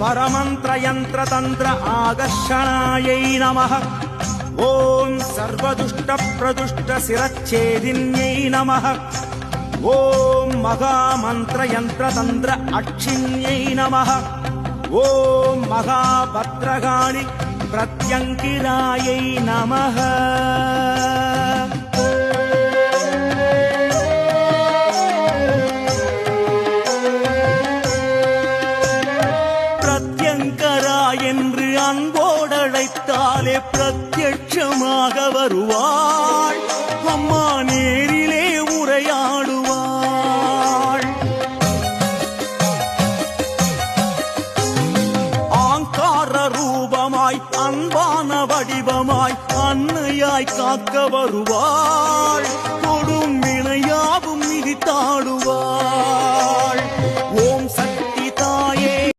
परमन्त्रयन्त्रतन्त्र आकर्षणायै नमः। ॐ सर्वदुष्टप्रदुष्टशिरच्छेदिन्यै नमः। ॐ महामन्त्रयन्त्रतन्त्र अक्षिण्यै नमः। ॐ महाभद्रकाळि प्रत्यङ्किरायै नमः। பிரத்யங்கரா என்று அன்போடழைத்தாலே பிரத்யட்சமாக வருவாள் அம்மா, நேரிலே உரையாடுவாள். ஆங்கார ரூபமாய் அன்பான வடிவமாய் அன்னையாய் காக்க வருவாள். கொடும் வினையாவும் மிதித்தாடுவாள்.